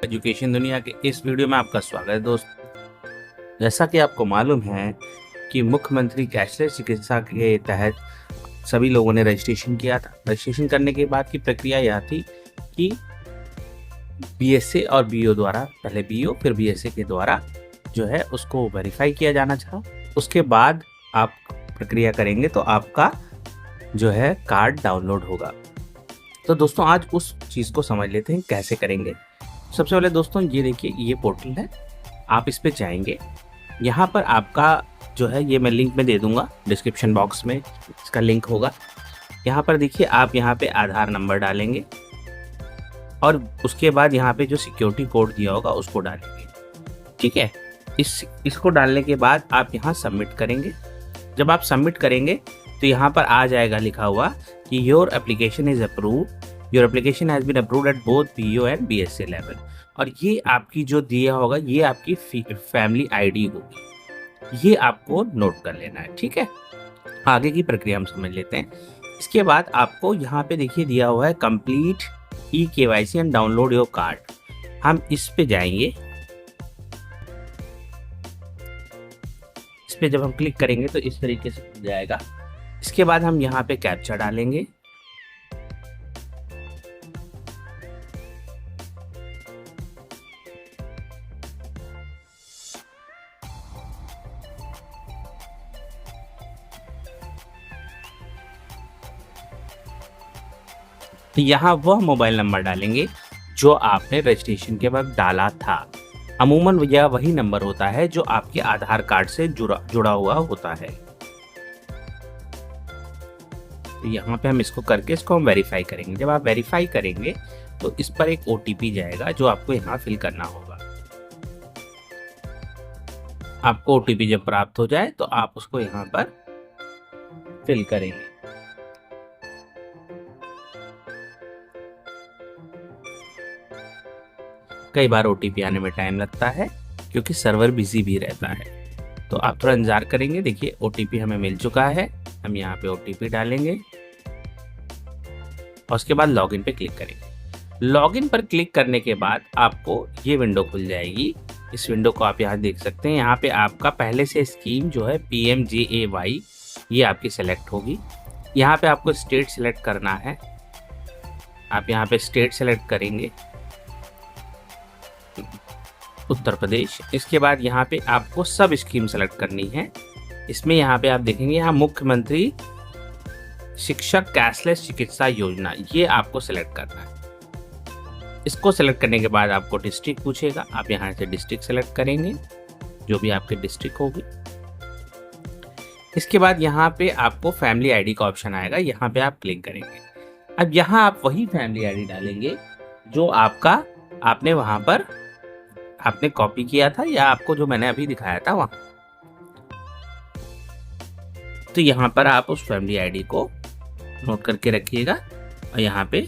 Education दुनिया के इस वीडियो में आपका स्वागत है दोस्तों। जैसा कि आपको मालूम है कि मुख्यमंत्री कैशलेस चिकित्सा के तहत सभी लोगों ने रजिस्ट्रेशन किया था। रजिस्ट्रेशन करने के बाद की प्रक्रिया यह थी कि बीएसए और बीओ द्वारा, पहले बीओ फिर बीएसए के द्वारा जो है उसको वेरीफाई किया जाना था। उसके बाद आप प्रक्रिया करेंगे तो आपका जो है कार्ड डाउनलोड होगा। तो दोस्तों आज उस चीज़ को समझ लेते हैं कैसे करेंगे। सबसे पहले दोस्तों ये देखिए, ये पोर्टल है, आप इस पे जाएंगे। यहाँ पर आपका जो है, ये मैं लिंक में दे दूंगा, डिस्क्रिप्शन बॉक्स में इसका लिंक होगा। यहाँ पर देखिए, आप यहाँ पे आधार नंबर डालेंगे और उसके बाद यहाँ पे जो सिक्योरिटी कोड दिया होगा उसको डालेंगे। ठीक है, इसको डालने के बाद आप यहाँ सबमिट करेंगे। जब आप सबमिट करेंगे तो यहाँ पर आ जाएगा लिखा हुआ कि your application is approved, your application has been approved at both BO and BSA level. और ये आपकी जो दिया होगा ये आपकी फैमिली आईडी होगी, ये आपको नोट कर लेना है। ठीक है, आगे की प्रक्रिया हम समझ लेते हैं। इसके बाद आपको यहाँ पे देखिए दिया हुआ है complete e-KYC and download your card. हम इस पे जाएंगे। इस पे जब हम क्लिक करेंगे तो इस तरीके से खुल जाएगा। इसके बाद हम यहाँ पे कैप्चा डालेंगे। तो यहाँ वह मोबाइल नंबर डालेंगे जो आपने रजिस्ट्रेशन के वक्त डाला था। अमूमन यह वही नंबर होता है जो आपके आधार कार्ड से जुड़ा हुआ होता है। तो यहाँ पे हम इसको करके इसको हम वेरीफाई करेंगे। जब आप वेरीफाई करेंगे तो इस पर एक ओटीपी जाएगा जो आपको यहाँ फिल करना होगा। आपको ओटीपी जब प्राप्त हो जाए तो आप उसको यहाँ पर फिल करेंगे। कई बार ओटीपी आने में टाइम लगता है क्योंकि सर्वर बिजी भी रहता है, तो आप थोड़ा इंतजार करेंगे। देखिए ओटीपी हमें मिल चुका है, हम यहाँ पे ओटीपी डालेंगे और उसके बाद लॉगिन पे क्लिक करेंगे। लॉगिन पर क्लिक करने के बाद आपको ये विंडो खुल जाएगी। इस विंडो को आप यहाँ देख सकते हैं। यहाँ पे आपका पहले से स्कीम जो है PMJAY ये आपकी सेलेक्ट होगी। यहाँ पे आपको स्टेट सेलेक्ट करना है। आप यहाँ पे स्टेट सेलेक्ट करेंगे, उत्तर प्रदेश। इसके बाद यहाँ पे आपको सब स्कीम सेलेक्ट करनी है। इसमें यहाँ पे आप देखेंगे, यहाँ मुख्यमंत्री शिक्षक कैशलेस चिकित्सा योजना, ये आपको सेलेक्ट करना है। इसको सेलेक्ट करने के बाद आपको डिस्ट्रिक्ट पूछेगा, आप यहाँ से डिस्ट्रिक्ट सेलेक्ट करेंगे, जो भी आपके डिस्ट्रिक्ट होगी। इसके बाद यहाँ पे आपको फैमिली आईडी का ऑप्शन आएगा, यहाँ पे आप क्लिक करेंगे। अब यहाँ आप वही फैमिली आईडी डालेंगे जो आपने वहां पर आपने कॉपी किया था या आपको जो मैंने अभी दिखाया था वहां। तो यहाँ पर आप उस फैमिली आईडी को नोट करके रखिएगा और यहाँ पे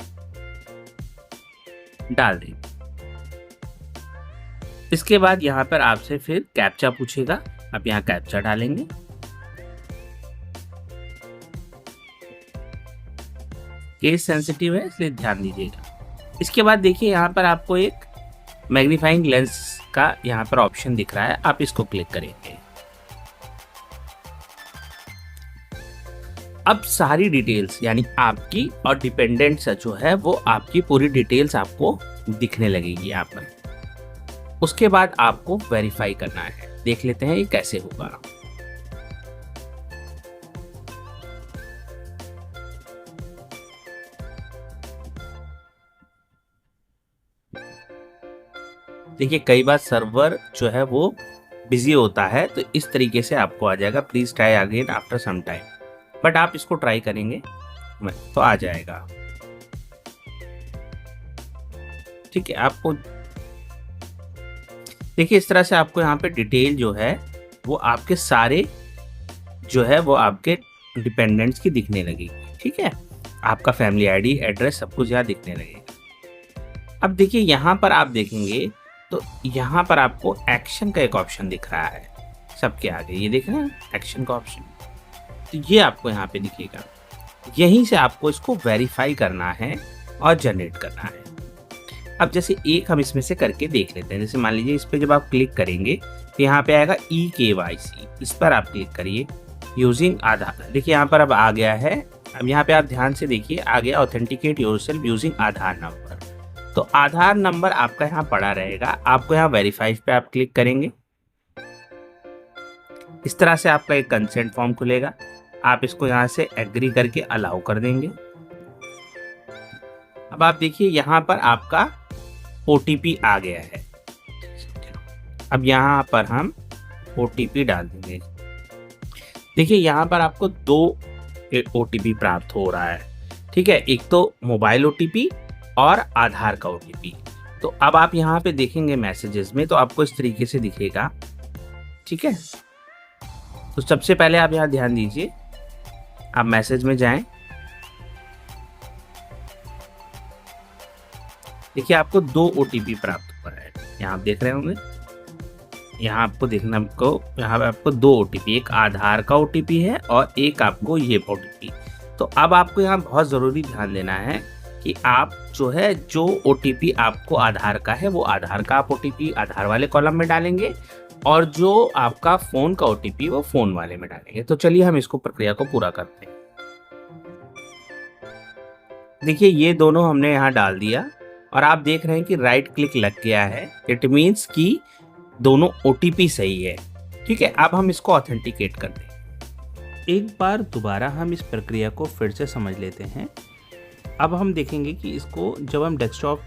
डाल देंगे। इसके बाद यहाँ पर आपसे फिर कैप्चा पूछेगा, आप यहाँ कैप्चा डालेंगे। केस सेंसिटिव है इसलिए ध्यान दीजिएगा। इसके बाद देखिए यहाँ पर आपको एक मैग्नीफाइंग लेंस का यहाँ पर ऑप्शन दिख रहा है, आप इसको क्लिक करेंगे। अब सारी डिटेल्स यानी आपकी और डिपेंडेंट्स जो है वो आपकी पूरी डिटेल्स आपको दिखने लगेगी यहाँ पर। उसके बाद आपको वेरीफाई करना है। देख लेते हैं ये कैसे होगा। देखिए कई बार सर्वर जो है वो बिजी होता है, तो इस तरीके से आपको आ जाएगा please try again after some time, but आप इसको ट्राई करेंगे तो आ जाएगा। ठीक है, आपको देखिए इस तरह से आपको यहाँ पे डिटेल जो है वो आपके सारे जो है वो आपके डिपेंडेंट्स की दिखने लगेगी। ठीक है, आपका फैमिली आईडी, एड्रेस, सब कुछ यहाँ दिखने लगेगा। अब देखिए यहाँ पर आप देखेंगे तो यहाँ पर आपको एक्शन का एक ऑप्शन दिख रहा है सबके आगे, ये देख रहे हैं एक्शन का ऑप्शन। तो ये आपको यहाँ पे दिखेगा। यहीं से आपको इसको वेरीफाई करना है और जनरेट करना है। अब जैसे एक हम इसमें से करके देख लेते हैं। जैसे मान लीजिए इस पे जब आप क्लिक करेंगे तो यहाँ पे आएगा eKYC, इस पर आप क्लिक करिए यूजिंग आधार। देखिए यहाँ पर अब आ गया है। अब यहाँ पे आप ध्यान से देखिए आ गया ऑथेंटिकेट योरसेल्फ यूजिंग आधार नंबर। तो आधार नंबर आपका यहाँ पड़ा रहेगा। आपको यहाँ वेरीफाई पे आप क्लिक करेंगे। इस तरह से आपका एक कंसेंट फॉर्म खुलेगा। आप इसको यहाँ से एग्री करके अलाउ कर देंगे। अब आप देखिए यहाँ पर आपका OTP आ गया है। अब यहाँ पर हम OTP डाल देंगे। देखिए यहाँ पर आपको 2 OTP प्राप्त हो रहा है, ठीक है। एक तो मोबाइल OTP और आधार का OTP। तो अब आप यहाँ पे देखेंगे मैसेजेस में तो आपको इस तरीके से दिखेगा, ठीक है। तो सबसे पहले आप यहाँ ध्यान दीजिए, आप मैसेज में जाएं। देखिए आपको 2 OTP प्राप्त हो रहा है, यहाँ आप देख रहे होंगे। यहाँ आपको देखना यहाँ पे आपको 2 OTP, एक आधार का OTP है और एक आपको ये OTP। तो अब आपको यहाँ बहुत ज़रूरी ध्यान देना है कि आप जो OTP आपको आधार का है वो आधार का आप OTP आधार वाले कॉलम में डालेंगे और जो आपका फ़ोन का OTP वो फ़ोन वाले में डालेंगे। तो चलिए हम इसको प्रक्रिया को पूरा करते हैं। देखिए ये दोनों हमने यहाँ डाल दिया और आप देख रहे हैं कि राइट क्लिक लग गया है। इट मीन्स कि दोनों OTP सही है, ठीक है। अब हम इसको ऑथेंटिकेट कर दें। एक बार दोबारा हम इस प्रक्रिया को फिर से समझ लेते हैं। अब हम देखेंगे कि इसको जब हम डेस्कटॉप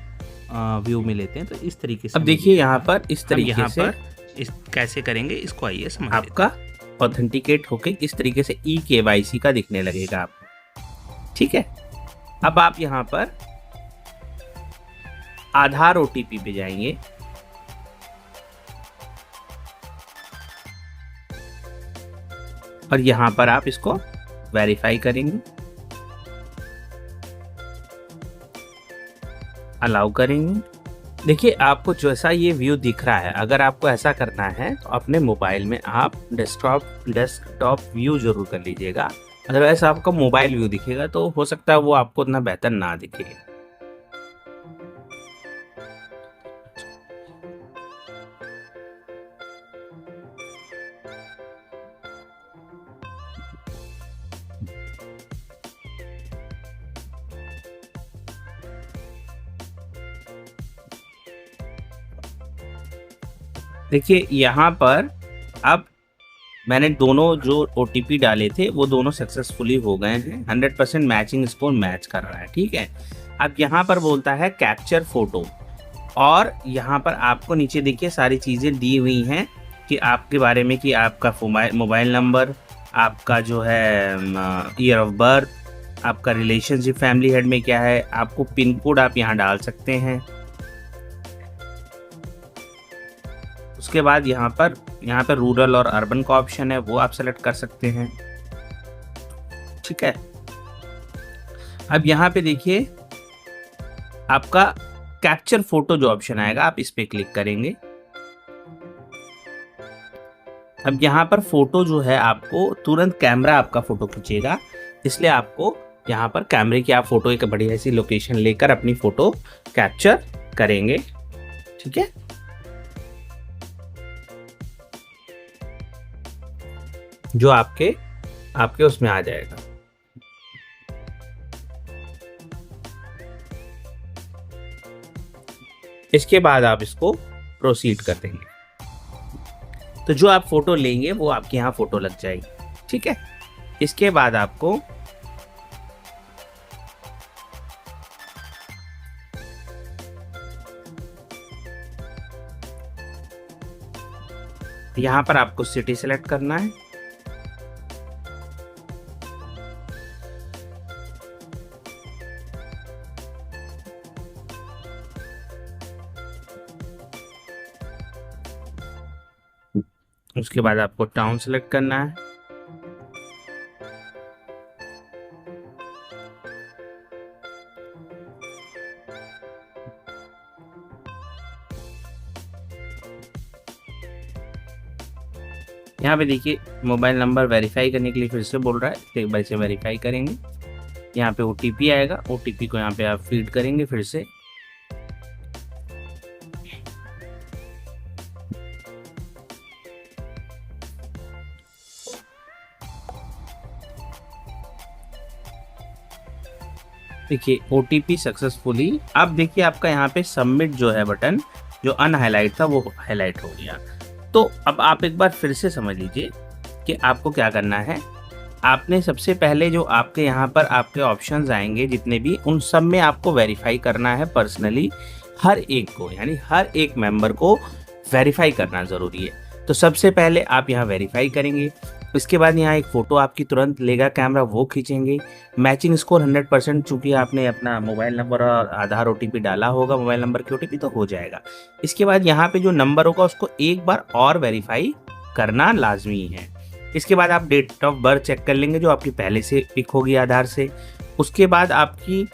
व्यू में लेते हैं तो इस तरीके से। अब देखिए यहाँ पर इस तरीके से इस कैसे करेंगे इसको आइए समझ। आपका ऑथेंटिकेट होके इस तरीके से eKYC का दिखने लगेगा आपको, ठीक है। अब आप यहाँ पर आधार OTP पे जाएंगे। और यहाँ पर आप इसको वेरीफाई करेंगे, अलाउ करेंगे। देखिए आपको जैसा ये व्यू दिख रहा है, अगर आपको ऐसा करना है तो अपने मोबाइल में आप डेस्कटॉप व्यू जरूर कर लीजिएगा। अदरवाइज आपका मोबाइल व्यू दिखेगा तो हो सकता है वो आपको उतना बेहतर ना दिखे। देखिए यहाँ पर अब मैंने दोनों जो OTP डाले थे वो दोनों सक्सेसफुली हो गए हैं। 100% मैचिंग स्कोर मैच कर रहा है, ठीक है। अब यहाँ पर बोलता है कैप्चर फोटो और यहाँ पर आपको नीचे देखिए सारी चीज़ें दी हुई हैं कि आपके बारे में, कि आपका मोबाइल नंबर, आपका जो है ईयर ऑफ बर्थ, आपका रिलेशनशिप फैमिली हेड में क्या है, आपको पिन कोड आप यहाँ डाल सकते हैं। उसके बाद यहाँ पर रूरल और अर्बन का ऑप्शन है, वो आप सेलेक्ट कर सकते हैं, ठीक है। अब यहाँ पे देखिए आपका कैप्चर फोटो जो ऑप्शन आएगा आप इस पे क्लिक करेंगे। अब यहाँ पर फोटो जो है आपको तुरंत कैमरा आपका फोटो खींचेगा, इसलिए आपको यहाँ पर कैमरे की आप फोटो एक बढ़िया ऐसी लोकेशन लेकर अपनी फोटो कैप्चर करेंगे, ठीक है। जो आपके उसमें आ जाएगा। इसके बाद आप इसको प्रोसीड कर देंगे तो जो आप फोटो लेंगे वो आपके यहाँ फोटो लग जाएगी, ठीक है। इसके बाद आपको यहाँ पर आपको सिटी सेलेक्ट करना है। उसके बाद आपको टाउन सेलेक्ट करना है। यहाँ पे देखिए मोबाइल नंबर वेरीफाई करने के लिए फिर से बोल रहा है, एक बार इसे वेरीफाई करेंगे। यहाँ पे OTP आएगा, OTP को यहाँ पे आप फीड करेंगे फिर से। देखिए OTP सक्सेसफुली, अब देखिए आपका यहाँ पे सबमिट जो है बटन, जो अनहाइलाइट था वो हाईलाइट हो गया। तो अब आप एक बार फिर से समझ लीजिए कि आपको क्या करना है। आपने सबसे पहले जो आपके यहाँ पर आपके ऑप्शंस आएंगे जितने भी, उन सब में आपको वेरीफाई करना है पर्सनली, हर एक को, यानी हर एक मेंबर को वेरीफाई करना ज़रूरी है। तो सबसे पहले आप यहाँ वेरीफाई करेंगे, इसके बाद यहाँ एक फ़ोटो आपकी तुरंत लेगा कैमरा, वो खींचेंगे। मैचिंग स्कोर 100%, चूँकि आपने अपना मोबाइल नंबर और आधार OTP डाला होगा, मोबाइल नंबर की OTP, तो हो जाएगा। इसके बाद यहाँ पे जो नंबर होगा उसको एक बार और वेरीफाई करना लाजमी है। इसके बाद आप डेट ऑफ बर्थ चेक कर लेंगे जो आपकी पहले से पिक होगी आधार से। उसके बाद आपकी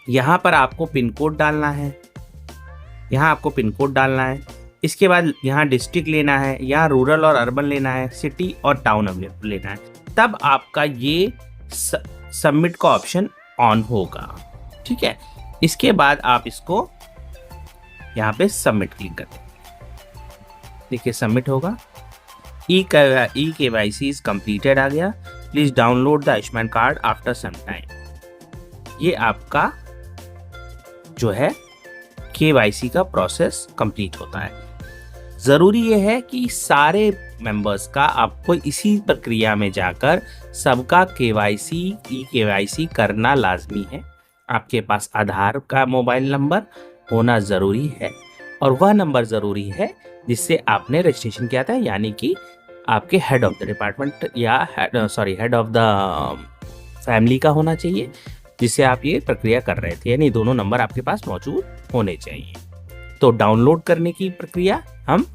यहाँ पर आपको पिन कोड डालना है, यहाँ आपको पिन कोड डालना है। इसके बाद यहाँ डिस्ट्रिक्ट लेना है, यहाँ रूरल और अर्बन लेना है, सिटी और टाउन लेना है। तब आपका ये सबमिट का ऑप्शन ऑन होगा, ठीक है। इसके बाद आप इसको यहाँ पे सबमिट क्लिक कर देंगे। देखिए सबमिट होगा। KYC इज कंप्लीटेड आ गया। Please download the Ayushman card after some time. ये आपका जो है KYC का प्रोसेस कंप्लीट होता है। ज़रूरी ये है कि सारे मेंबर्स का आपको इसी प्रक्रिया में जाकर सबका KYC करना लाजमी है। आपके पास आधार का मोबाइल नंबर होना ज़रूरी है, और वह नंबर ज़रूरी है जिससे आपने रजिस्ट्रेशन किया था, यानी कि आपके हेड ऑफ द डिपार्टमेंट या हेड ऑफ द फैमिली का होना चाहिए, जिससे आप ये प्रक्रिया कर रहे थे, यानी दोनों नंबर आपके पास मौजूद होने चाहिए। तो डाउनलोड करने की प्रक्रिया हम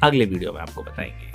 अगले वीडियो में आपको बताएंगे।